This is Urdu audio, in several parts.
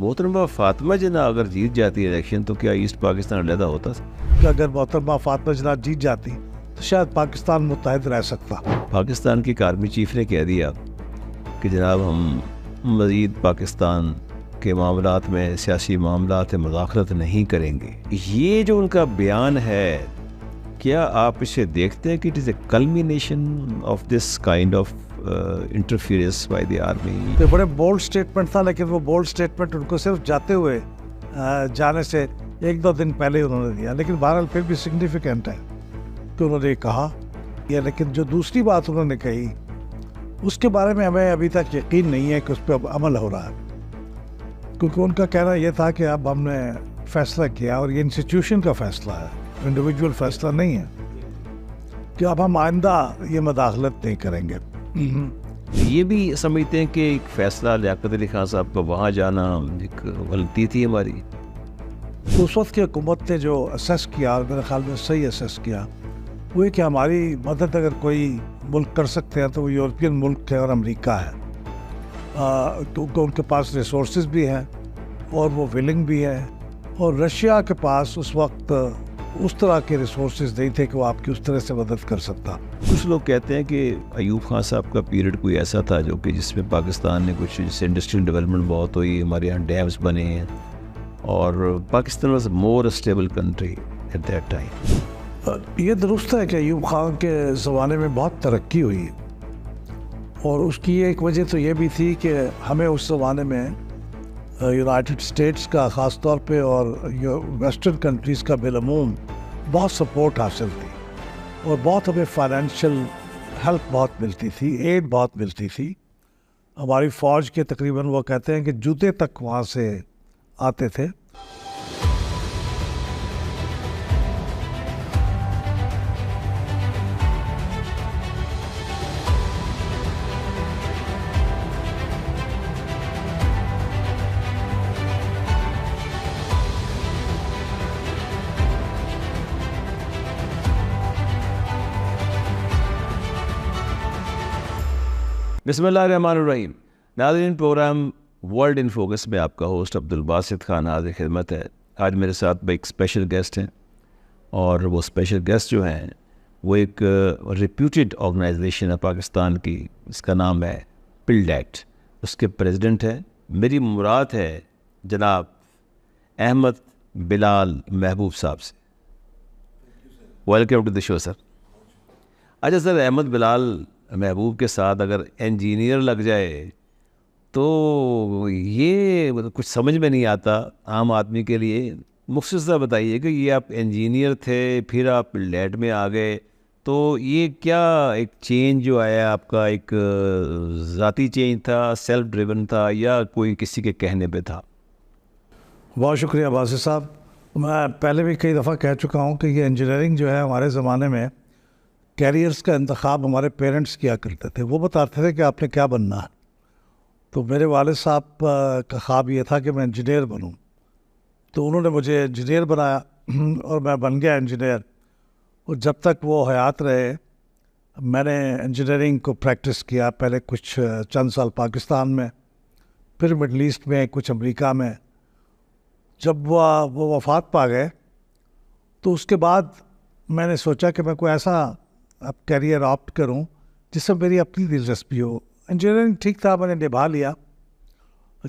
محترمہ فاطمہ جناح اگر جیت جاتی الیکشن تو کیا ایسٹ پاکستان علیحدہ ہوتا؟ کہ اگر محترمہ فاطمہ جناح جیت جاتی تو شاید پاکستان متحد رہ سکتا۔ پاکستان کی آرمی چیف نے کہہ دیا کہ جناب ہم مزید پاکستان کے معاملات میں، سیاسی معاملات میں مداخلت نہیں کریں گے۔ یہ جو ان کا بیان ہے، کیا آپ اسے دیکھتے ہیں کہ it is a culmination of this kind of interference by the army? تو بڑے بولڈ سٹیٹمنٹ تھا، لیکن وہ بولڈ سٹیٹمنٹ ان کو صرف جانے سے ایک دو دن پہلے انہوں نے دیا، لیکن بہرحال پھر بھی سگنیفیکنٹ ہے کہ انہوں نے کہا یہ۔ لیکن جو دوسری بات انہوں نے کہی اس کے بارے میں ہمیں ابھی تک یقین نہیں ہے کہ اس پہ اب عمل ہو رہا ہے، کیونکہ ان کا کہنا یہ تھا کہ اب ہم نے فیصلہ کیا اور یہ انسٹیٹیوشن کا فیصلہ ہے، انڈیویجول فیصلہ نہیں ہے، کہ اب ہم آئندہ یہ مداخلت نہیں کریں گے۔ یہ بھی سمجھتے ہیں کہ ایک فیصلہ لیاقت علی خان صاحب کا وہاں جانا ایک غلطی تھی ہماری؟ اس وقت کی حکومت نے جو اسیس کیا، اور میرے خیال میں صحیح اسیس کیا، وہ کہ ہماری مدد اگر کوئی ملک کر سکتے ہیں تو وہ یورپین ملک ہے اور امریکہ ہے، کیونکہ ان کے پاس ریسورسز بھی ہیں اور وہ ولنگ بھی ہے، اور رشیا کے پاس اس وقت اس طرح کے ریسورسز نہیں تھے کہ وہ آپ کی اس طرح سے مدد کر سکتا۔ کچھ لوگ کہتے ہیں کہ ایوب خان صاحب کا پیریڈ کوئی ایسا تھا جو کہ جس میں پاکستان نے کچھ جیسے انڈسٹریل ڈیولپمنٹ بہت ہوئی، ہمارے یہاں ڈیمز بنے ہیں، اور Pakistan was more stable country at that time. یہ درست ہے کہ ایوب خان کے زمانے میں بہت ترقی ہوئی، اور اس کی ایک وجہ تو یہ بھی تھی کہ ہمیں اس زمانے میں یونائٹڈ اسٹیٹس کا خاص طور پہ اور ویسٹرن کنٹریز کا بالعموم بہت سپورٹ حاصل تھی، اور بہت ہمیں فائنینشیل ہیلپ بہت ملتی تھی، ایڈ بہت ملتی تھی۔ ہماری فوج کے تقریباً وہ کہتے ہیں کہ جوتے تک وہاں سے آتے تھے۔ بسم اللہ الرحمن الرحیم۔ ناظرین، پروگرام ورلڈ ان فوکس میں آپ کا ہوسٹ عبدالباسط خان حاضر خدمت ہے۔ آج میرے ساتھ ایک اسپیشل گیسٹ ہیں، اور وہ اسپیشل گیسٹ جو ہیں وہ ایک ریپیوٹیڈ آرگنائزیشن ہے پاکستان کی، اس کا نام ہے پلڈیٹ، اس کے پریزیڈنٹ ہیں۔ میری مراد ہے جناب احمد بلال محبوب صاحب سے۔ ویلکم ٹو دی شو سر۔ اچھا سر، احمد بلال محبوب کے ساتھ اگر انجینئر لگ جائے تو یہ کچھ سمجھ میں نہیں آتا عام آدمی کے لیے۔ مختصر بتائیے کہ یہ آپ انجینئر تھے، پھر آپ لیٹ میں آ گئے، تو یہ کیا ایک چینج جو آیا آپ کا، ایک ذاتی چینج تھا، سیلف ڈریون تھا، یا کوئی کسی کے کہنے پہ تھا؟ بہت شکریہ باسط صاحب۔ میں پہلے بھی کئی دفعہ کہہ چکا ہوں کہ یہ انجینئرنگ جو ہے ہمارے زمانے میں کیریئرز کا انتخاب ہمارے پیرنٹس کیا کرتے تھے، وہ بتاتے تھے کہ آپ نے کیا بننا ہے۔ تو میرے والد صاحب کا خواب یہ تھا کہ میں انجینئر بنوں، تو انہوں نے مجھے انجینئر بنایا اور میں بن گیا انجینئر۔ اور جب تک وہ حیات رہے میں نے انجینئرنگ کو پریکٹس کیا، پہلے کچھ چند سال پاکستان میں، پھر مڈل ایسٹ میں، کچھ امریکہ میں۔ جب وہ وفات پا گئے تو اس کے بعد میں نے سوچا کہ میں کوئی ایسا اب کیریئر آپٹ کروں جس سے میری اپنی دلچسپی ہو۔ انجینئرنگ ٹھیک تھا، میں نے نبھا لیا،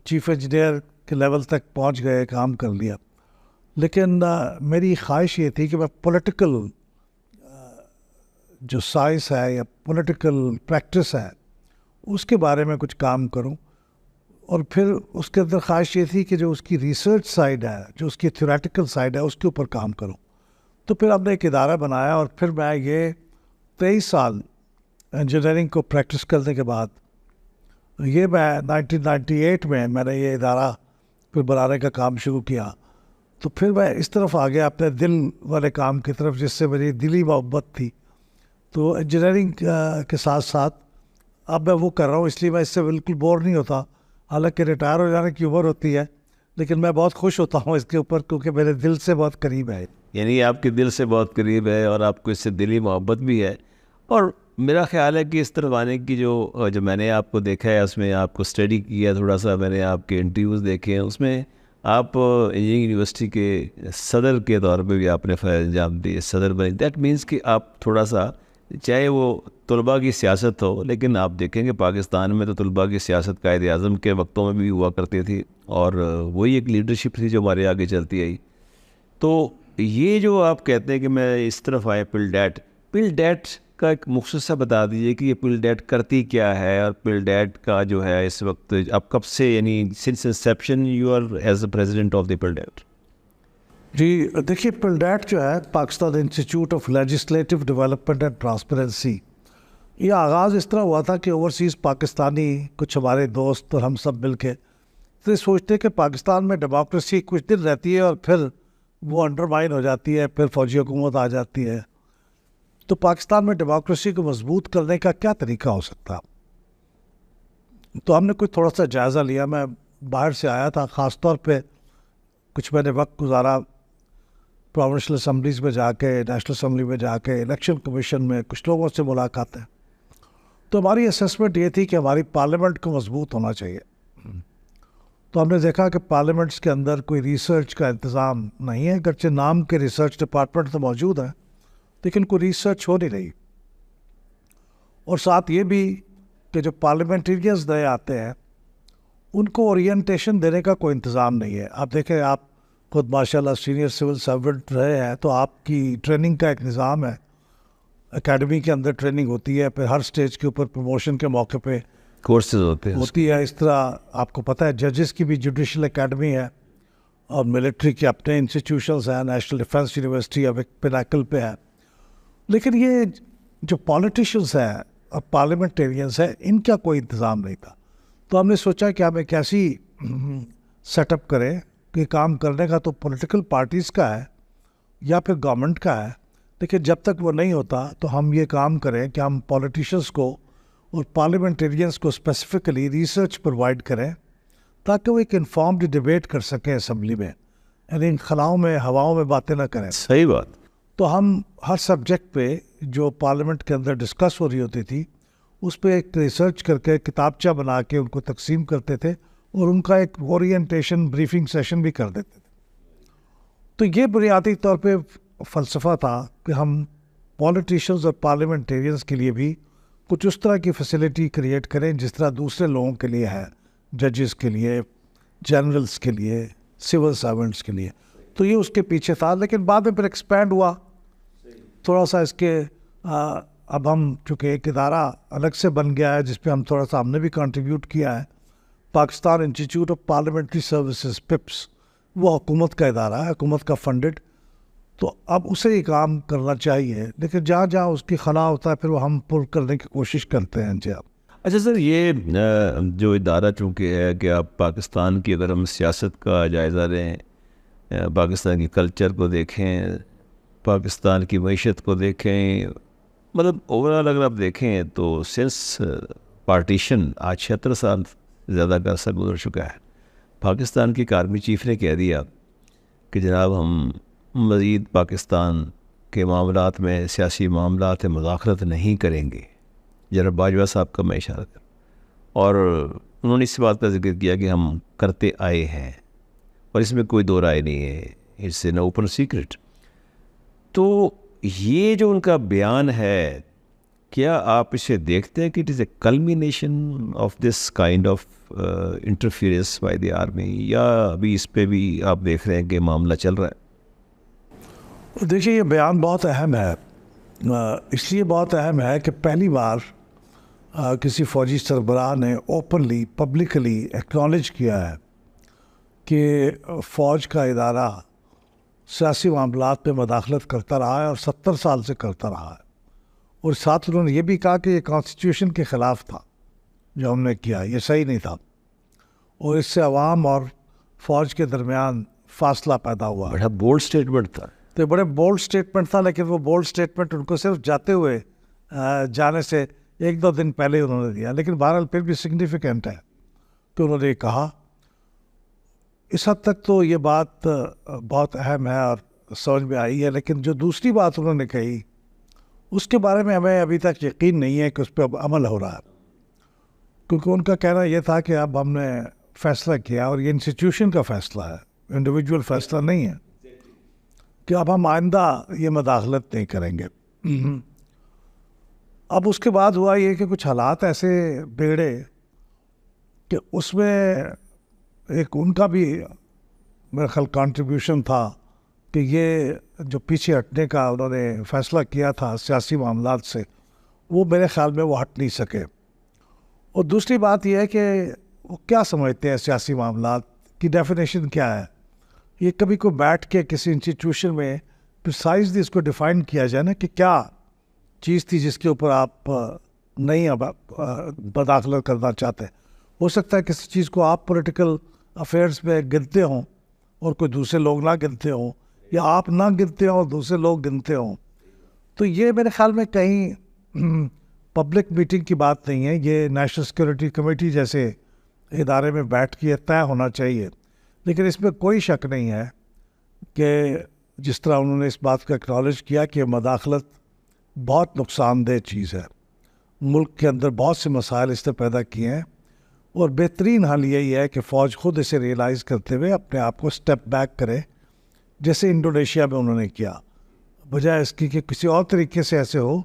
چیف انجینئر کے لیول تک پہنچ گئے، کام کر لیا، لیکن میری خواہش یہ تھی کہ میں پولیٹیکل جو سائنس ہے یا پولیٹیکل پریکٹس ہے اس کے بارے میں کچھ کام کروں، اور پھر اس کے اندر خواہش یہ تھی کہ جو اس کی ریسرچ سائڈ ہے، جو اس کی تھیوریٹیکل سائڈ ہے، اس کے اوپر کام کروں۔ تو پھر ہم نے ایک ادارہ بنایا، اور پھر میں یہ 23 سال انجینئرنگ کو پریکٹس کرنے کے بعد یہ میں 1998 میں نے یہ ادارہ پھر بنانے کا کام شروع کیا۔ تو پھر میں اس طرف آ گیا اپنے دل والے کام کی طرف، جس سے میری دلی محبت تھی۔ تو انجینئرنگ کے ساتھ ساتھ اب میں وہ کر رہا ہوں، اس لیے میں اس سے بالکل بور نہیں ہوتا، حالانکہ ریٹائر ہو جانے کی عمر ہوتی ہے، لیکن میں بہت خوش ہوتا ہوں اس کے اوپر، کیونکہ میرے دل سے بہت قریب ہے۔ یعنی آپ کے دل سے بہت قریب ہے، اور آپ کو اس سے دلی محبت بھی ہے۔ اور میرا خیال ہے کہ اس طرف آنے کی جو میں نے آپ کو دیکھا ہے اس میں آپ کو اسٹڈی کیا تھوڑا سا، میں نے آپ کے انٹرویوز دیکھے ہیں، اس میں آپ انجینئرنگ یونیورسٹی کے صدر کے طور پہ بھی آپ نے فیض انجام دیے، صدر بنے. دیٹ مینس کہ آپ تھوڑا سا، چاہے وہ طلباء کی سیاست ہو، لیکن آپ دیکھیں کہ پاکستان میں تو طلباء کی سیاست قائد اعظم کے وقتوں میں بھی ہوا کرتی تھی، اور وہی ایک لیڈرشپ تھی جو ہمارے آگے چلتی آئی. تو یہ جو آپ کہتے ہیں کہ میں اس طرف آئے پل ڈیٹ کا ایک مختصر بتا دیجیے کہ یہ پل ڈیٹ کرتی کیا ہے، اور پل ڈیٹ کا جو ہے اس وقت آپ کب سے، یعنی since inception you are as a president of the PILDAT. جی دیکھیے، پل ڈیٹ جو ہے Pakistan institute of legislative development and transparency, یہ آغاز اس طرح ہوا تھا کہ اوورسیز پاکستانی کچھ ہمارے دوست اور ہم سب مل کے تو سوچتے کہ پاکستان میں ڈیموکریسی کچھ دن رہتی ہے اور پھر وہ انڈرمائن ہو جاتی ہے، پھر فوجی حکومت آ جاتی ہے. تو پاکستان میں ڈیموکریسی کو مضبوط کرنے کا کیا طریقہ ہو سکتا؟ تو ہم نے کچھ تھوڑا سا جائزہ لیا. میں باہر سے آیا تھا، خاص طور پہ کچھ میں نے وقت گزارا پروونشل اسمبلیز میں جا کے، نیشنل اسمبلی میں جا کے، الیکشن کمیشن میں کچھ لوگوں سے ملاقاتیں. تو ہماری اسیسمنٹ یہ تھی کہ ہماری پارلیمنٹ کو مضبوط ہونا چاہیے. تو ہم نے دیکھا کہ پارلیمنٹس کے اندر کوئی ریسرچ کا انتظام نہیں ہے، اگرچہ نام کے ریسرچ ڈپارٹمنٹ تو موجود ہیں لیکن کوئی ریسرچ ہو نہیں رہی. اور ساتھ یہ بھی کہ جو پارلیمنٹیرینز نئے آتے ہیں ان کو اورینٹیشن دینے کا کوئی انتظام نہیں ہے. آپ دیکھیں، آپ خود ماشاءاللہ سینئر سول سرونٹ رہے ہیں، تو آپ کی ٹریننگ کا ایک نظام ہے. اکیڈمی کے اندر ٹریننگ ہوتی ہے، پھر ہر سٹیج کے اوپر پروموشن کے موقع پہ کورسز ہوتی ہے. اس طرح آپ کو پتہ ہے ججز کی بھی جوڈیشل اکیڈمی ہے، اور ملٹری کے اپنے انسٹیٹیوشنز ہیں. نیشنل ڈیفنس یونیورسٹی اب ایک پینیکل پہ ہے. لیکن یہ جو پالیٹیشنز ہیں اور پارلیمنٹیرینز ہیں، ان کا کوئی انتظام نہیں تھا. تو ہم نے سوچا کہ ہم ایک ایسی سیٹ اپ کریں کہ کام کرنے کا تو پولیٹیکل پارٹیز کا ہے یا پھر گورنمنٹ کا ہے، لیکن جب تک وہ نہیں ہوتا تو ہم یہ کام کریں کہ ہم پولیٹیشنز کو اور پارلیمنٹیرینز کو اسپیسیفکلی ریسرچ پرووائڈ کریں تاکہ وہ ایک انفارمڈ ڈیبیٹ کر سکیں اسمبلی میں، یعنی ان خلاؤں میں ہواؤں میں باتیں نہ کریں. صحیح بات. تو ہم ہر سبجیکٹ پہ جو پارلیمنٹ کے اندر ڈسکس ہو رہی ہوتی تھی اس پہ ایک ریسرچ کر کے کتابچہ بنا کے ان کو تقسیم کرتے تھے، اور ان کا ایک اورینٹیشن بریفنگ سیشن بھی کر دیتے تھے. تو یہ بنیادی طور پہ فلسفہ تھا کہ ہم پولیٹیشنز اور پارلیمنٹیرینز کے لیے بھی کچھ اس طرح کی فیسلٹی کریٹ کریں جس طرح دوسرے لوگوں کے لیے ہے، ججز کے لیے، جنرلز کے لیے، سول سرونٹس کے لیے. تو یہ اس کے پیچھے تھا. لیکن بعد میں پھر ایکسپینڈ ہوا تھوڑا سا اس کے. اب ہم چونکہ ایک ادارہ الگ سے بن گیا ہے جس پہ ہم تھوڑا سا ہم نے بھی کنٹریبیوٹ کیا ہے، Pakistan institute of parliamentary services PIPS, وہ حکومت کا ادارہ ہے، حکومت کا فنڈڈ. تو اب اسے ہی کام کرنا چاہیے، لیکن جہاں جہاں اس کی خلا ہوتا ہے پھر وہ ہم پر کرنے کی کوشش کرتے ہیں. جی آپ. اچھا سر، یہ جو ادارہ چونکہ ہے کہ آپ پاکستان کی اگر ہم سیاست کا جائزہ لیں، پاکستان کی کلچر کو دیکھیں، پاکستان کی معیشت کو دیکھیں، مطلب اوورال اگر آپ دیکھیں تو سنس پارٹیشن آج 76 سال زیادہ کا عرصہ گزر چکا ہے. پاکستان کی آرمی چیف نے کہہ دیا کہ جناب ہم مزید پاکستان کے معاملات میں، سیاسی معاملات میں مداخلت نہیں کریں گے. جناب باجوہ صاحب کا میں اشارہ کروں، اور انہوں نے اس بات کا ذکر کیا کہ ہم کرتے آئے ہیں اور اس میں کوئی دو رائے نہیں ہے، اٹس این اوپن سیکرٹ. تو یہ جو ان کا بیان ہے، کیا آپ اسے دیکھتے ہیں کہ it is a culmination of this kind of interference by the army, یا ابھی اس پہ بھی آپ دیکھ رہے ہیں کہ معاملہ چل رہا ہے؟ دیکھیے، یہ بیان بہت اہم ہے. اس لیے بہت اہم ہے کہ پہلی بار کسی فوجی سربراہ نے اوپنلی پبلکلی ایکنالج کیا ہے کہ فوج کا ادارہ سیاسی معاملات میں مداخلت کرتا رہا ہے اور 70 سال سے کرتا رہا ہے. اور ساتھ انہوں نے یہ بھی کہا کہ یہ کانسٹیٹیوشن کے خلاف تھا جو ہم نے کیا، یہ صحیح نہیں تھا، اور اس سے عوام اور فوج کے درمیان فاصلہ پیدا ہوا. بڑا بولڈ سٹیٹمنٹ تھا. تو بڑے بولڈ سٹیٹمنٹ تھا، لیکن وہ بولڈ سٹیٹمنٹ ان کو صرف جاتے ہوئے جانے سے 1-2 دن پہلے انہوں نے دیا. لیکن بہرحال پھر بھی سگنیفیکنٹ ہے کہ انہوں نے کہا. اس حد تک تو یہ بات بہت اہم ہے اور سمجھ میں آئی ہے. لیکن جو دوسری بات انہوں نے کہی اس کے بارے میں ہمیں ابھی تک یقین نہیں ہے کہ اس پہ اب عمل ہو رہا ہے، کیونکہ ان کا کہنا یہ تھا کہ اب ہم نے فیصلہ کیا اور یہ انسٹیٹیوشن کا فیصلہ ہے، انڈیویجول فیصلہ نہیں ہے، کہ اب ہم آئندہ یہ مداخلت نہیں کریں گے۔ اب اس کے بعد ہوا یہ کہ کچھ حالات ایسے بگڑے کہ اس میں ایک ان کا بھی میرا خیال کنٹریبیوشن تھا کہ یہ جو پیچھے ہٹنے کا انہوں نے فیصلہ کیا تھا سیاسی معاملات سے، وہ میرے خیال میں وہ ہٹ نہیں سکے۔ اور دوسری بات یہ ہے کہ وہ کیا سمجھتے ہیں سیاسی معاملات کی ڈیفینیشن کیا ہے، یہ کبھی کوئی بیٹھ کے کسی انسٹیٹیوشن میں پریسائزلی اس کو ڈیفائن کیا جائے نا کہ کیا چیز تھی جس کے اوپر آپ نہیں اب مداخلت کرنا چاہتے۔ ہو سکتا ہے کسی چیز کو آپ پولیٹیکل افیئرس میں گنتے ہوں اور کوئی دوسرے لوگ نہ گنتے ہوں، یا آپ نہ گنتے ہوں اور دوسرے لوگ گنتے ہوں، تو یہ میرے خیال میں کہیں پبلک میٹنگ کی بات نہیں ہے، یہ نیشنل سیکورٹی کمیٹی جیسے ادارے میں بیٹھ کے طے ہونا چاہیے۔ لیکن اس میں کوئی شک نہیں ہے کہ جس طرح انہوں نے اس بات کا اکنالج کیا کہ مداخلت بہت نقصان دہ چیز ہے، ملک کے اندر بہت سے مسائل اس نے پیدا کیے ہیں، اور بہترین حل یہی ہے کہ فوج خود اسے ریئلائز کرتے ہوئے اپنے آپ کو سٹیپ بیک کرے، جیسے انڈونیشیا میں انہوں نے کیا، بجائے اس کی کہ کسی اور طریقے سے ایسے ہو،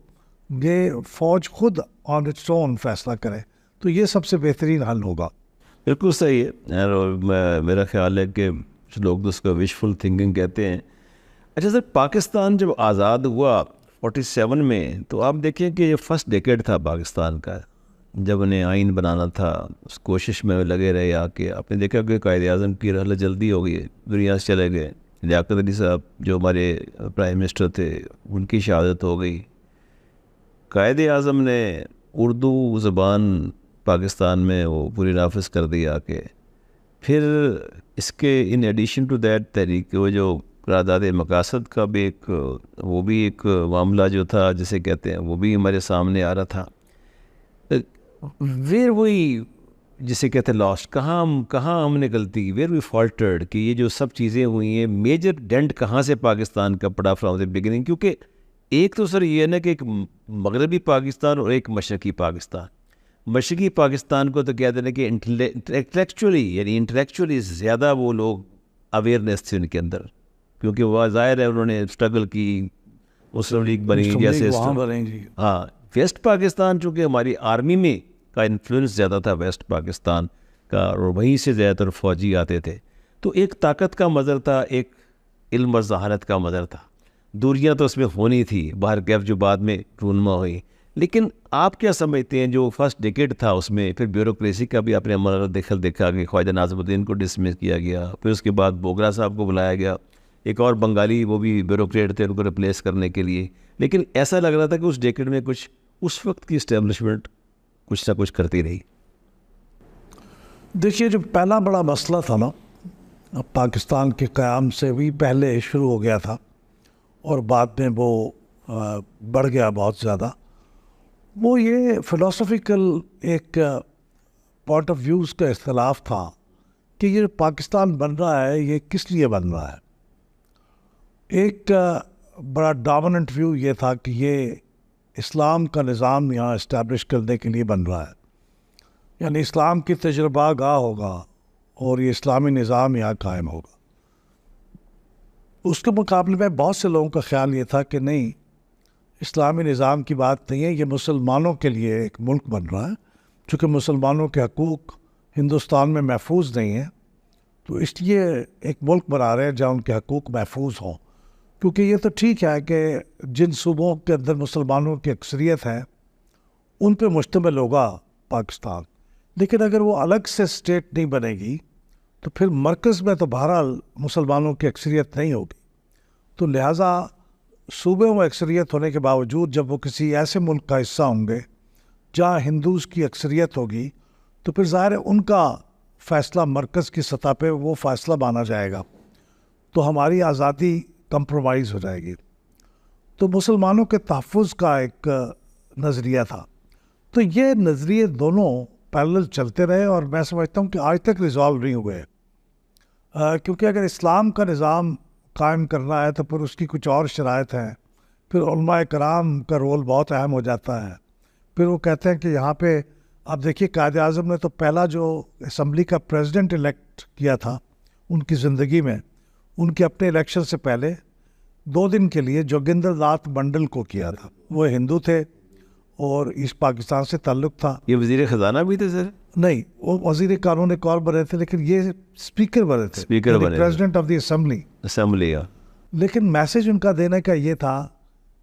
یہ فوج خود آن اٹس اون فیصلہ کرے، تو یہ سب سے بہترین حل ہوگا۔ بالکل صحیح ہے، اور میرا خیال ہے کہ لوگ اس کو وشفل تھنکنگ کہتے ہیں۔ اچھا سر، پاکستان جب آزاد ہوا 47 میں، تو آپ دیکھیں کہ یہ فرسٹ ڈیکیڈ تھا پاکستان کا، جب انہیں آئین بنانا تھا اس کوشش میں لگے رہے آ کے۔ آپ نے دیکھا کہ قائد اعظم کی رحلت جلدی ہو گئی، دنیا سے چلے گئے۔ لیاقت علی صاحب جو ہمارے پرائم منسٹر تھے، ان کی شہادت ہو گئی۔ قائد اعظم نے اردو زبان پاکستان میں وہ پوری نافذ کر دی آ کے۔ پھر اس کے ان ایڈیشن ٹو دیٹ تحریک، وہ جو قرارداد مقاصد کا بھی وہ بھی ایک معاملہ جو تھا جسے کہتے ہیں، وہ بھی ہمارے سامنے آ رہا تھا۔ ویر وی جسے کہتے ہیں لاسٹ، کہاں ہم نے غلطی، ویر وی فالٹرڈ، کہ یہ جو سب چیزیں ہوئی ہیں، میجر ڈینٹ کہاں سے پاکستان کا پڑا فرام دی بگننگ؟ کیونکہ ایک تو سر یہ ہے نا کہ ایک مغربی پاکستان اور ایک مشرقی پاکستان۔ مشرقی پاکستان کو تو کہتے ہیں کہ انٹلیکچولی زیادہ وہ لوگ اویئرنیس تھی ان کے اندر، کیونکہ وہ ظاہر ہے انہوں نے اسٹرگل کی، مسلم لیگ بنی جیسے۔ ہاں، ویسٹ پاکستان چونکہ ہماری آرمی میں کا انفلوئنس زیادہ تھا ویسٹ پاکستان کا، اور وہیں سے زیادہ تر فوجی آتے تھے، تو ایک طاقت کا مظہر تھا، ایک علم و ذہانت کا مظہر تھا۔ دوریاں تو اس میں ہونی تھی، باہر گیف جو بعد میں رونما ہوئی۔ لیکن آپ کیا سمجھتے ہیں جو فرسٹ ڈیکیڈ تھا اس میں، پھر بیوروکریسی کا بھی آپ نے ہمارا دیکھا کہ خواجہ ناظم الدین کو ڈسمس کیا گیا، پھر اس کے بعد بوگرا صاحب کو بلایا گیا، ایک اور بنگالی وہ بھی بیوروکریٹ تھے ان کو ریپلیس کرنے کے لیے۔ لیکن ایسا لگ رہا تھا کہ اس ڈیکیڈ میں کچھ اس وقت کی اسٹیبلشمنٹ کچھ نہ کچھ کرتی رہی۔ دیکھیے، جو پہلا بڑا مسئلہ تھا نا پاکستان کے قیام سے بھی پہلے شروع ہو گیا تھا، اور بعد میں وہ بڑھ گیا بہت زیادہ، وہ یہ فلسفیکل ایک پوائنٹ آف ویوز کا اختلاف تھا کہ یہ پاکستان بن رہا ہے یہ کس لیے بن رہا ہے۔ ایک بڑا ڈومیننٹ ویو یہ تھا کہ یہ اسلام کا نظام یہاں اسٹیبلش کرنے کے لیے بن رہا ہے، یعنی اسلام کی تجربہ گاہ ہوگا اور یہ اسلامی نظام یہاں قائم ہوگا۔ اس کے مقابلے میں بہت سے لوگوں کا خیال یہ تھا کہ نہیں، اسلامی نظام کی بات نہیں ہے، یہ مسلمانوں کے لیے ایک ملک بن رہا ہے، چونکہ مسلمانوں کے حقوق ہندوستان میں محفوظ نہیں ہیں، تو اس لیے ایک ملک بنا رہے ہیں جہاں ان کے حقوق محفوظ ہوں۔ کیونکہ یہ تو ٹھیک ہے کہ جن صوبوں کے اندر مسلمانوں کی اکثریت ہے ان پہ مشتمل ہوگا پاکستان، لیکن اگر وہ الگ سے اسٹیٹ نہیں بنے گی تو پھر مرکز میں تو بہرحال مسلمانوں کی اکثریت نہیں ہوگی، تو لہٰذا صوبوں میں اکثریت ہونے کے باوجود جب وہ کسی ایسے ملک کا حصہ ہوں گے جہاں ہندوز کی اکثریت ہوگی، تو پھر ظاہر ہے ان کا فیصلہ مرکز کی سطح پہ وہ فیصلہ مانا جائے گا، تو ہماری آزادی کمپرومائز ہو جائے گی۔ تو مسلمانوں کے تحفظ کا ایک نظریہ تھا، تو یہ نظریے دونوں پیرلل چلتے رہے، اور میں سمجھتا ہوں کہ آج تک ریزالو نہیں ہوئے، کیونکہ اگر اسلام کا نظام قائم کرنا ہے تو پھر اس کی کچھ اور شرائط ہیں پھر علماء کرام کا رول بہت اہم ہو جاتا ہے. پھر وہ کہتے ہیں کہ یہاں پہ آپ دیکھیے قائد اعظم نے تو پہلا جو اسمبلی کا پریزیڈنٹ الیکٹ کیا تھا ان کی زندگی میں، ان کے اپنے الیکشن سے پہلے 2 دن کے لیے جوگندر ناتھ منڈل کو کیا تھا. وہ ہندو تھے اور ایسٹ پاکستان سے تعلق تھا. یہ وزیر خزانہ بھی تھے سر؟ نہیں، وہ وزیر قانون ایک اور بنے تھے، لیکن یہ اسپیکر بنے تھے، اسپیکر بنے، پریزیڈنٹ آف دی اسمبلی. لیکن میسج ان کا دینے کا یہ تھا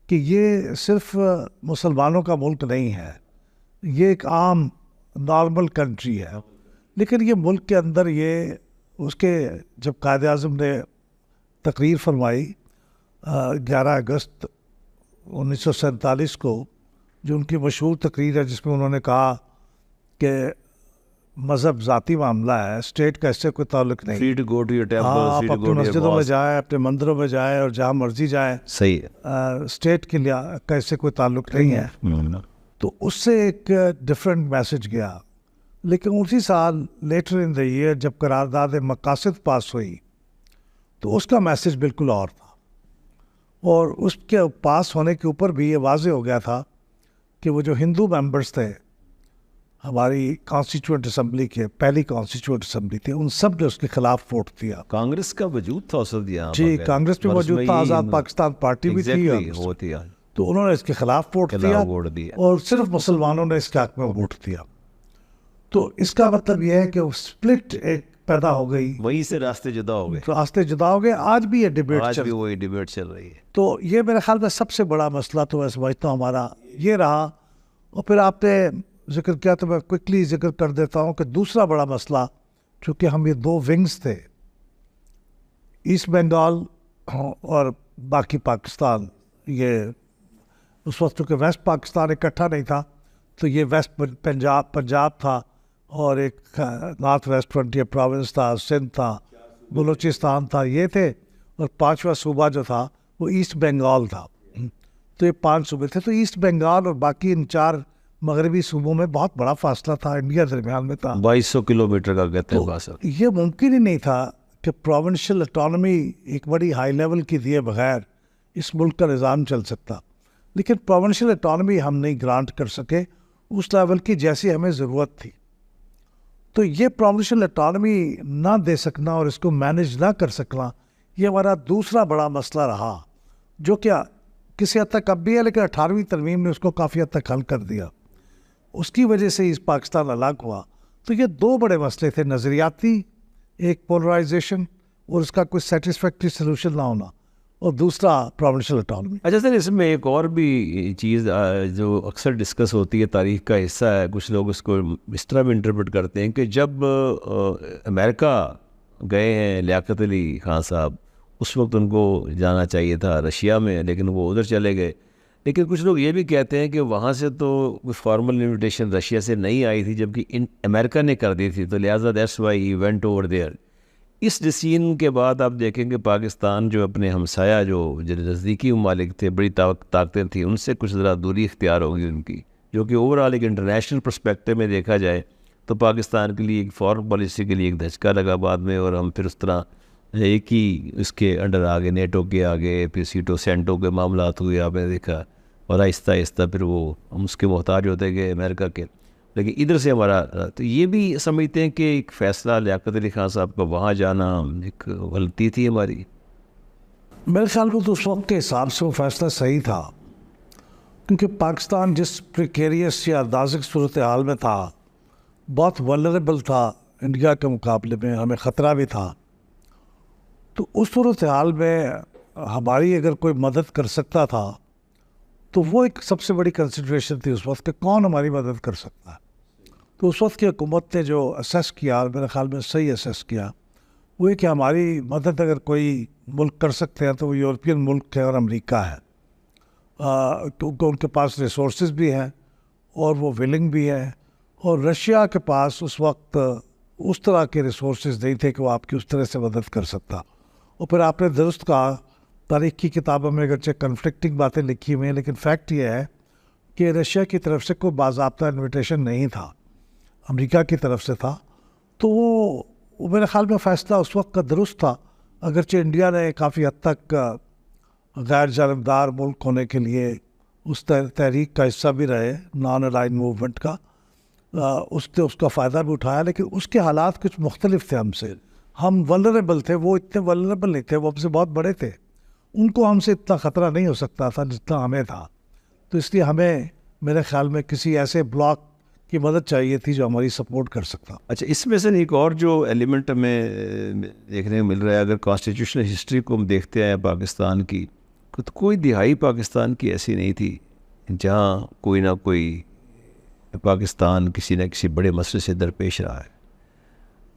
کہ یہ صرف مسلمانوں کا ملک نہیں ہے، یہ ایک عام نارمل کنٹری ہے. لیکن یہ ملک کے اندر یہ اس کے جب قائد اعظم نے تقریر فرمائی 11 اگست 1947 کو، جو ان کی مشہور تقریر ہے جس میں انہوں نے کہا کہ مذہب ذاتی معاملہ ہے، اسٹیٹ کا اس سے کوئی تعلق نہیں. Free to go to your temple, آپ free to اپنی go to your مسجدوں میں mosque. جائیں، اپنے مندروں میں جائیں اور جہاں مرضی جائیں، صحیح ہے. اسٹیٹ کے لیے کا اس سے کوئی تعلق نہیں ہے. تو اس سے ایک ڈفرینٹ میسج گیا. لیکن اسی سال لیٹر ان دا ایئر جب قرارداد مقاصد پاس ہوئی تو اس کا میسج بالکل اور تھا، اور اس کے پاس ہونے کے اوپر بھی یہ واضح ہو گیا تھا کہ وہ جو ہندو ممبرس تھے ہماری کانسٹیچوئنٹ اسمبلی کے، پہلی کانسٹیچوئنٹ اسمبلی تھی، ان سب نے اس کے خلاف ووٹ دیا. کانگریس کا وجود تھا اس وقت یہاں؟ جی، کانگریس بھی موجود تھا، آزاد پاکستان پارٹی بھی تھی، تو انہوں نے اس کے خلاف ووٹ دیا اور صرف مسلمانوں نے اس کے حق میں ووٹ دیا. تو اس کا مطلب یہ ہے کہ اسپلٹ ایک پیدا ہو گئی، وہیں سے راستے جدا ہو گئے. راستے جدا ہو گئے. آج بھی یہ ڈیبیٹ وہی ڈیبیٹ چل رہی ہے. تو یہ میرے خیال میں سب سے بڑا مسئلہ تو میں سمجھتا ہوں ہمارا یہ رہا. اور پھر آپ نے ذکر کیا تو میں کوئکلی ذکر کر دیتا ہوں کہ دوسرا بڑا مسئلہ، چونکہ ہم یہ 2 ونگز تھے، ایسٹ بنگال اور باقی پاکستان، یہ اس وقت چونکہ ویسٹ پاکستان اکٹھا نہیں تھا تو یہ ویسٹ پنجاب تھا، اور ایک نارتھ ویسٹ فرنٹیئر پروونس تھا، سندھ تھا، بلوچستان تھا، یہ تھے. اور 5واں صوبہ جو تھا وہ ایسٹ بنگال تھا. تو یہ 5 صوبے تھے. تو ایسٹ بنگال اور باقی ان 4 مغربی صوبوں میں بہت بڑا فاصلہ تھا، انڈیا درمیان میں تھا، 2200 کلومیٹر کا کہتے ہیں فاصلہ. یہ ممکن ہی نہیں تھا کہ پروونشل اٹانومی ایک بڑی ہائی لیول کی دیے بغیر اس ملک کا نظام چل سکتا. لیکن پروونشل اٹانومی ہم نہیں گرانٹ کر سکے اس لیول کی جیسی ہمیں ضرورت تھی. تو یہ پروونشل اٹانومی نہ دے سکنا اور اس کو مینج نہ کر سکنا، یہ ہمارا دوسرا بڑا مسئلہ رہا، جو کہ کسی حد تک اب بھی ہے، لیکن 18ویں ترمیم نے اس کو کافی حد تک حل کر دیا. اس کی وجہ سے اس پاکستان الگ ہوا. تو یہ 2 بڑے مسئلے تھے، نظریاتی ایک پولرائزیشن اور اس کا کوئی سیٹسفیکٹری سلوشن نہ ہونا، اور دوسرا پروونشل اٹانومی. اچھا سر، اس میں ایک اور بھی چیز جو اکثر ڈسکس ہوتی ہے، تاریخ کا حصہ ہے، کچھ لوگ اس کو اس طرح بھی انٹرپریٹ کرتے ہیں کہ جب امریکہ گئے ہیں لیاقت علی خان صاحب، اس وقت ان کو جانا چاہیے تھا رشیا میں، لیکن وہ ادھر چلے گئے. لیکن کچھ لوگ یہ بھی کہتے ہیں کہ وہاں سے تو کوئی فارمل انویٹیشن رشیا سے نہیں آئی تھی، جبکہ امریکہ نے کر دی تھی، تو لہٰذا that's why he went over there. اس ڈسیزن کے بعد آپ دیکھیں کہ پاکستان جو اپنے ہمسایہ جو نزدیکی ممالک تھے، بڑی طاقتیں تھیں، ان سے کچھ ذرا دوری اختیار ہوگی ان کی، جو کہ اوور آل ایک انٹرنیشنل پرسپیکٹو میں دیکھا جائے تو پاکستان کے لیے ایک فارن پالیسی کے لیے ایک دھچکا لگا بعد میں، اور ہم پھر اس طرح ایک ہی اس کے انڈر آگے، نیٹو کے آگے، پھر سیٹو سینٹو کے معاملات ہوئے آپ نے دیکھا، اور آہستہ آہستہ پھر وہ ہم اس کے محتاج ہوتے گئے امریکہ کے. لیکن ادھر سے ہمارا تو یہ بھی سمجھتے ہیں کہ ایک فیصلہ لیاقت علی خان صاحب کا وہاں جانا ایک غلطی تھی ہماری. میرے خیال میں تو اس وقت کے حساب سے وہ فیصلہ صحیح تھا، کیونکہ پاکستان جس پریکیریس یا نازک صورتحال میں تھا، بہت ولنریبل تھا انڈیا کے مقابلے میں، ہمیں خطرہ بھی تھا. تو اس صورتحال میں ہماری اگر کوئی مدد کر سکتا تھا تو وہ ایک سب سے بڑی کنسیڈریشن تھی اس وقت کہ کون ہماری مدد کر سکتا ہے. تو اس وقت کی حکومت نے جو اسیس کیا، میرے خیال میں صحیح اسیس کیا، وہ یہ کہ ہماری مدد اگر کوئی ملک کر سکتے ہیں تو وہ یورپین ملک ہے اور امریکہ ہے، کیونکہ ان کے پاس ریسورسز بھی ہیں اور وہ ولنگ بھی ہے. اور رشیا کے پاس اس وقت اس طرح کے ریسورسز نہیں تھے کہ وہ آپ کی اس طرح سے مدد کر سکتا. اور پھر آپ نے درست کہا، تاریخ کی کتابوں میں اگرچہ کنفلکٹنگ باتیں لکھی ہوئی ہیں، لیکن فیکٹ یہ ہے کہ رشیا کی طرف سے کوئی باضابطہ انویٹیشن نہیں تھا، امریکہ کی طرف سے تھا. تو وہ میرے خیال میں فیصلہ اس وقت کا درست تھا، اگرچہ انڈیا نے کافی حد تک غیر جانبدار ملک ہونے کے لیے اس تحریک کا حصہ بھی رہے، نان الائن موومنٹ کا، اس نے اس کا فائدہ بھی اٹھایا، لیکن اس کے حالات کچھ مختلف تھے ہم سے. ہم ولنریبل تھے، وہ اتنے ولنریبل نہیں تھے، وہ ہم سے بہت بڑے تھے. ان کو ہم سے اتنا خطرہ نہیں ہو سکتا تھا جتنا ہمیں تھا. تو اس لیے ہمیں میرے خیال میں کسی ایسے بلاک کی مدد چاہیے تھی جو ہماری سپورٹ کر سکتا. اچھا، اس میں سے ایک اور جو ایلیمنٹ ہمیں دیکھنے کو مل رہا ہے، اگر کانسٹیٹیوشنل ہسٹری کو ہم دیکھتے ہیں پاکستان کی، تو کوئی دہائی پاکستان کی ایسی نہیں تھی جہاں کوئی نہ کوئی پاکستان کسی نہ کسی بڑے مسئلے سے درپیش رہا ہے.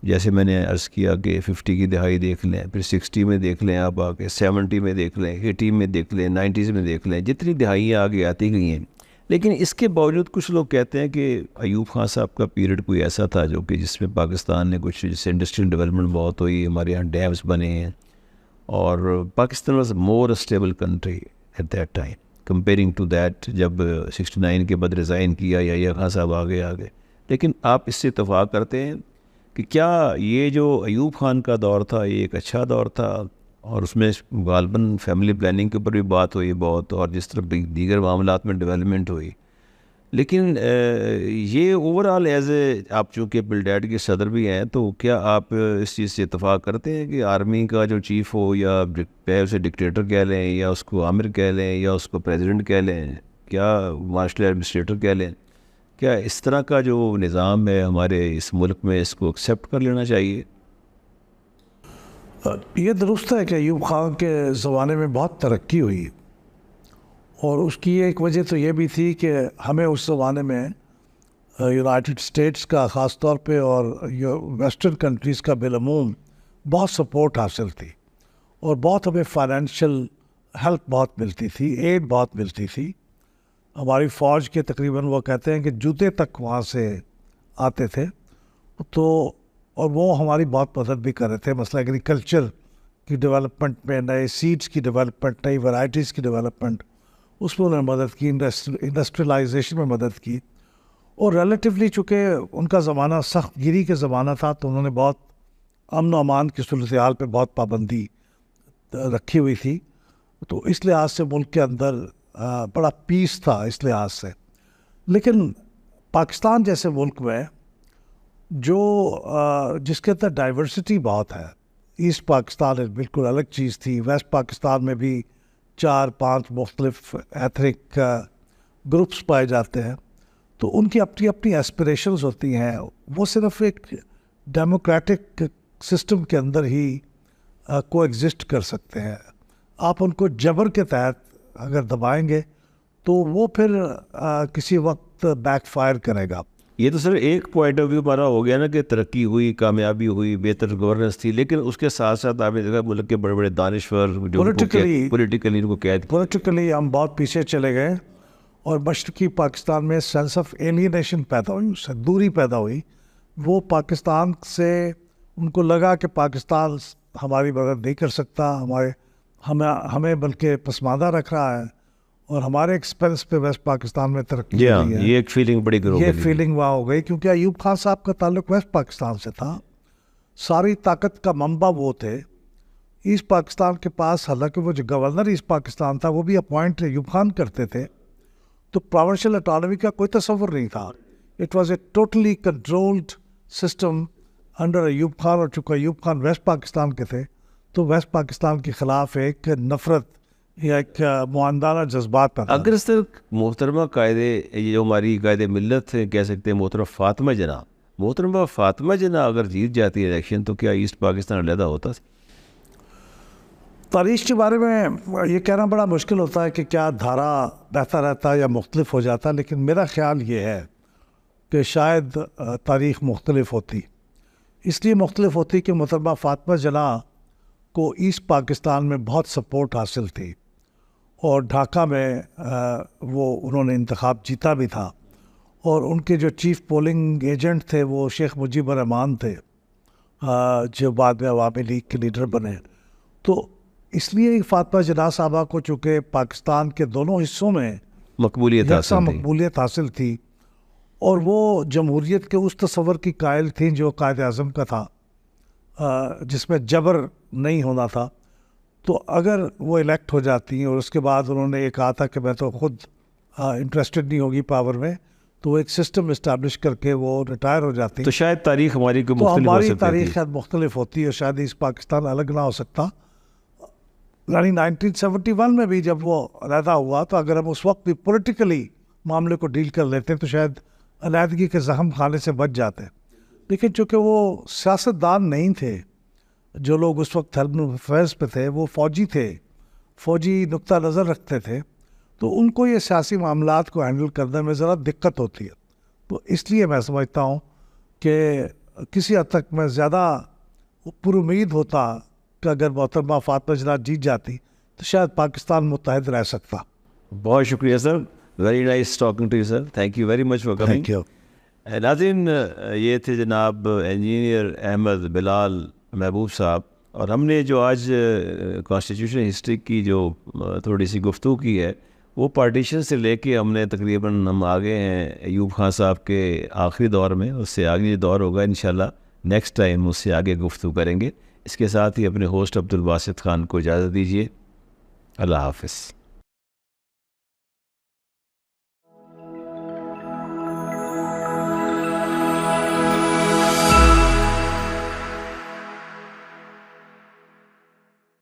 جیسے میں نے عرض کیا کہ 50 کی دہائی دیکھ لیں، پھر 60 میں دیکھ لیں، آپ آگے 70 میں دیکھ لیں، 80 میں دیکھ لیں، 90s میں دیکھ لیں، جتنی دہائیاں آگے آتی گئی ہیں. لیکن اس کے باوجود کچھ لوگ کہتے ہیں کہ ایوب خان صاحب کا پیریڈ کوئی ایسا تھا جو کہ جس میں پاکستان نے کچھ، جیسے انڈسٹریل ڈیولپمنٹ بہت ہوئی، ہمارے یہاں ڈیمز بنے ہیں، اور Pakistan was more stable country at that time comparing to that. جب 69 کے بعد ریزائن کیا یا خان صاحب آگے. لیکن آپ اس سے اتفاق کرتے ہیں کہ کیا یہ جو ایوب خان کا دور تھا یہ ایک اچھا دور تھا، اور اس میں غالباً فیملی پلاننگ کے اوپر بھی بات ہوئی بہت، اور جس طرح دیگر معاملات میں ڈیولپمنٹ ہوئی. لیکن یہ اوور آل ایز اے، آپ چونکہ پل ڈیڈ کے صدر بھی ہیں، تو کیا آپ اس چیز سے اتفاق کرتے ہیں کہ آرمی کا جو چیف ہو، یا اسے ڈکٹیٹر کہہ لیں، یا اس کو آمر کہہ لیں، یا اس کو پریزیڈنٹ کہہ لیں، کیا مارشل ایڈمنسٹریٹر کہہ لیں، کیا اس طرح کا جو نظام ہے ہمارے اس ملک میں، اس کو ایکسیپٹ کر لینا چاہیے؟ یہ درست ہے کہ ایوب خان کے زمانے میں بہت ترقی ہوئی، اور اس کی ایک وجہ تو یہ بھی تھی کہ ہمیں اس زمانے میں یونائٹڈ اسٹیٹس کا خاص طور پہ اور ویسٹرن کنٹریز کا بالعموم بہت سپورٹ حاصل تھی، اور بہت ہمیں فائنینشیل ہیلپ بہت ملتی تھی، ایڈ بہت ملتی تھی. ہماری فوج کے تقریباً وہ کہتے ہیں کہ جوتے تک وہاں سے آتے تھے، تو اور وہ ہماری بہت مدد بھی کر رہے تھے. مثلا ایگریکلچر کی ڈیولپمنٹ میں، نئے سیڈز کی ڈیولپمنٹ، نئی ورائٹیز کی ڈیولپمنٹ، اس میں انہوں نے مدد کی، انڈسٹریلائزیشن میں مدد کی. اور ریلیٹیولی چونکہ ان کا زمانہ سخت گیری کے زمانہ تھا، تو انہوں نے بہت امن و امان کی صورتحال پہ بہت پابندی رکھی ہوئی تھی. تو اس لحاظ سے ملک کے اندر بڑا پیس تھا اس لحاظ سے. لیکن پاکستان جیسے ملک میں جو جس کے اندر ڈائیورسٹی بہت ہے، ایسٹ پاکستان بالکل الگ چیز تھی، ویسٹ پاکستان میں بھی 4-5 مختلف ایتھنک گروپس پائے جاتے ہیں، تو ان کی اپنی اپنی ایسپریشنز ہوتی ہیں. وہ صرف ایک ڈیموکریٹک سسٹم کے اندر ہی کو ایگزسٹ کر سکتے ہیں. آپ ان کو جبر کے تحت اگر دبائیں گے تو وہ پھر کسی وقت بیک فائر کرے گا. یہ تو سر ایک پوائنٹ آف ویو ہمارا ہو گیا نا کہ ترقی ہوئی، کامیابی ہوئی، بہتر گورننس تھی، لیکن اس کے ساتھ ساتھ آپ نے دیکھا ملک کے بڑے بڑے دانشور پولیٹیکلی ہم بہت پیچھے چلے گئے، اور مشرقی پاکستان میں سینس آف ایلینیشن پیدا ہوئی، اس سے دوری پیدا ہوئی. وہ پاکستان سے ان کو لگا کہ پاکستان ہماری مدد نہیں کر سکتا، ہمیں بلکہ پسماندہ رکھ رہا ہے، اور ہمارے ایکسپینس پہ ویسٹ پاکستان میں ترقی ہوئی ہے. یہ ایک فیلنگ بڑی گرو یہ فیلنگ وہاں ہو گئی، کیونکہ ایوب خان صاحب کا تعلق ویسٹ پاکستان سے تھا. ساری طاقت کا منبع وہ تھے. ایسٹ پاکستان کے پاس، حالانکہ وہ جو گورنر ایسٹ پاکستان تھا وہ بھی اپوائنٹ ایوب خان کرتے تھے، تو پروونشل اٹانومی کا کوئی تصور نہیں تھا. It was a totally controlled system under Ayub Khan, اور چونکہ ایوب خان ویسٹ پاکستان کے تھے تو ویسٹ پاکستان کے خلاف ایک نفرت یا ایک معاندانہ جذبات پر. اگر سر محترمہ جو ہماری قائد ملت کہہ سکتے ہیں محترمہ فاطمہ جناح اگر جیت جاتی ہے الیکشن، تو کیا ایسٹ پاکستان علیحدہ ہوتا؟ تاریخ کے بارے میں یہ کہنا بڑا مشکل ہوتا ہے کہ کیا دھارا بہتا رہتا یا مختلف ہو جاتا، لیکن میرا خیال یہ ہے کہ شاید تاریخ مختلف ہوتی. اس لیے مختلف ہوتی کہ محترمہ فاطمہ جناح کو ایسٹ پاکستان میں بہت سپورٹ حاصل تھی، اور ڈھاکہ میں انہوں نے انتخاب جیتا بھی تھا، اور ان کے جو چیف پولنگ ایجنٹ تھے وہ شیخ مجیب الرحمان تھے، جو بعد میں عوامی لیگ کے لیڈر بنے. تو اس لیے فاطمہ جناح صاحبہ کو چونکہ پاکستان کے دونوں حصوں میں مقبولیت حاصل تھی، اور وہ جمہوریت کے اس تصور کی قائل تھیں جو قائد اعظم کا تھا، جس میں جبر نہیں ہونا تھا، تو اگر وہ الیکٹ ہو جاتی ہیں اور اس کے بعد انہوں نے یہ کہا تھا کہ میں تو خود انٹرسٹڈ نہیں ہوگی پاور میں، تو وہ ایک سسٹم اسٹیبلش کر کے وہ ریٹائر ہو جاتی تو شاید تاریخ ہماری کو تو مختلف ہو ہماری سکتی تاریخ تھی. شاید مختلف ہوتی ہے، شاید اس پاکستان الگ نہ ہو سکتا. یعنی 1971 میں بھی جب وہ علیحدہ ہوا تو اگر ہم اس وقت بھی پولیٹیکلی معاملے کو ڈیل کر لیتے تو شاید علیحدگی کے زخم کھانے سے بچ جاتے. لیکن چونکہ وہ سیاستدان نہیں تھے، جو لوگ اس وقت ہیلپ افیئرس پہ تھے وہ فوجی تھے، فوجی نقطہ نظر رکھتے تھے، تو ان کو یہ سیاسی معاملات کو ہینڈل کرنے میں ذرا دقت ہوتی ہے. تو اس لیے میں سمجھتا ہوں کہ کسی حد تک میں زیادہ پر امید ہوتا کہ اگر محترمہ فاطمہ جناح جیت جاتی تو شاید پاکستان متحد رہ سکتا. بہت شکریہ sir, very nice talking to you sir, thank you very much for coming. Thank you. ناظرین، یہ تھے جناب انجینئر احمد بلال محبوب صاحب، اور ہم نے جو آج کانسٹیٹیوشن ہسٹری کی جو تھوڑی سی گفتگو کی ہے وہ پارٹیشن سے لے کے ہم نے تقریباً ہم آگے ہیں ایوب خان صاحب کے آخری دور میں. اس سے آگے جو دور ہوگا انشاءاللہ نیکسٹ ٹائم اس سے آگے گفتگو کریں گے. اس کے ساتھ ہی اپنے ہوسٹ عبدالباسط خان کو اجازت دیجیے. اللہ حافظ.